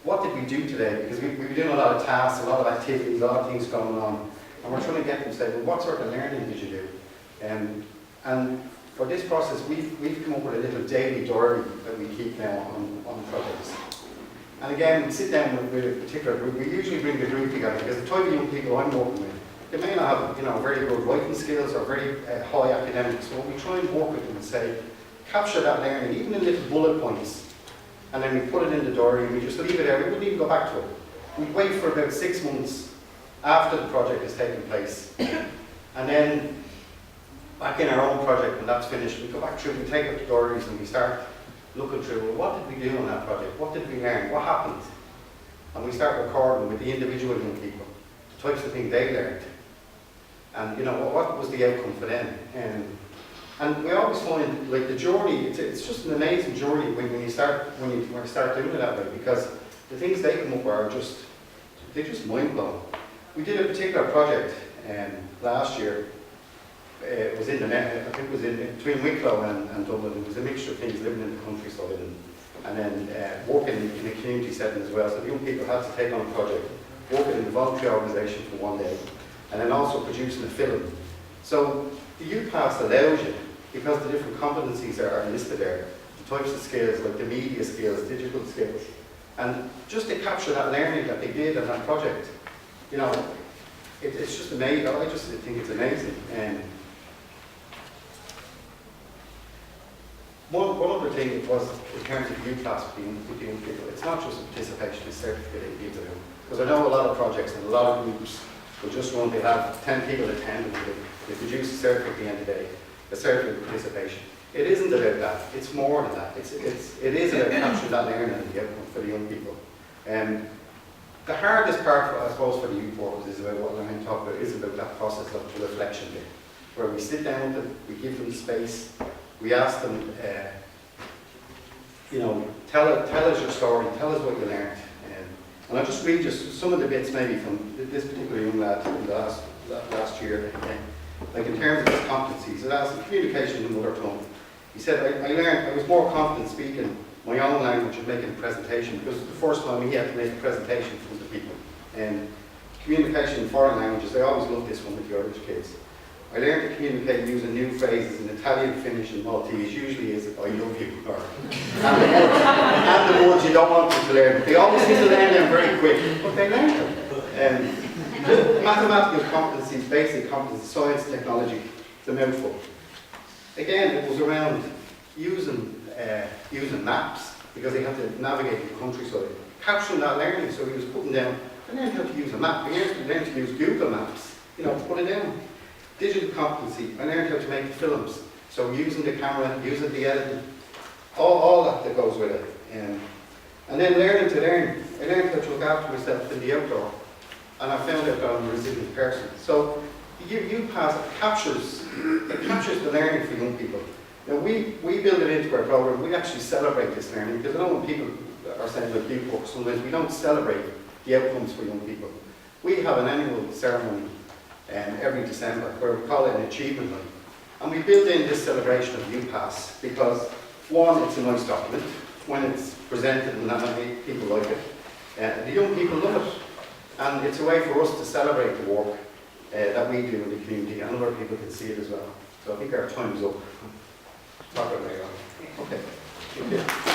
what did we do today? Because we were doing a lot of tasks, a lot of activities, a lot of things going on. And we're trying to get them to say, well, what sort of learning did you do? And for this process, we've come up with a little daily diary that we keep now on projects. And again, we sit down with a particular group. We usually bring the group together because the type of young people I'm working with, they may not have very good writing skills or very high academics. So we try and work with them and say, capture that learning, even in little bullet points, and then we put it in the diary and we just leave it there. We wouldn't even go back to it. We'd wait for about 6 months after the project has taken place, and then back in our own project when that's finished, we go back through, we take up the diaries and we start looking through, well, what did we do on that project? What did we learn? What happened? And we start recording with the individual young people, the types of things they learned, and what was the outcome for them. And we always find, like, the journey, it's just an amazing journey when you start doing it that way, because the things they come up with they're just mind-blowing. We did a particular project last year. It was I think it was between Wicklow and Dublin. It was a mixture of things, living in the countryside and then working in a community setting as well. So the young people had to take on a project, working in the voluntary organisation for one day, and then also producing a film. So the UPass allows you, because the different competencies are listed there, the types of skills, like the media skills, digital skills, and just to capture that learning that they did on that project, it's just amazing. I just think it's amazing. One other thing was, in terms of UClass with the young people, it's not just a participation, it's certificate in people do. Because I know a lot of projects and a lot of groups will just run, they have 10 people attend and they produce a certificate at the end of the day, a certificate of participation. It isn't about that, it's more than that. It is about capturing that learning and the outcome for the young people. The hardest part, I suppose, for the youth workers is about what Lorraine talked about, is about that process of the reflection bit, where we sit down with them, we give them space, we ask them, tell us your story, tell us what you learned. And I'll just read just some of the bits maybe from this particular young lad from last year. Like in terms of his competencies, it asked communication in mother tongue. He said, I was more confident speaking my own language and making a presentation, because it was the first time he had to make a presentation for the people. And communication in foreign languages, I always love this one with the Irish kids. I learned to communicate using new phrases in Italian, Finnish and Maltese. Usually is I love you, and the words you don't want them to learn. They always seem to learn them very quick, but they learn them. Mathematical competencies, basic competencies, science, technology, it's a mouthful. Again, it was around using maps, because they had to navigate the countryside. Capturing that learning, so he was putting down, I learned how to use a map. I learned to use Google Maps, put it down. Digital competency, I learned how to make films. So using the camera, using the editing, all that goes with it. And then learning to learn. I learned how to look after myself in the outdoor. And I found out that I'm a resilient person. So UPass captures the learning for young people. Now we build it into our program. We actually celebrate this learning, because I know when people are saying like youth work, sometimes we don't celebrate the outcomes for young people. We have an annual ceremony every December where we call it an achievement night. And we build in this celebration of UPass because, one, it's a nice document when it's presented and people like it. The young people love it. And it's a way for us to celebrate the work that we do in the community, and other people can see it as well. So I think our time's up. Talk about it later on. Okay. Thank you.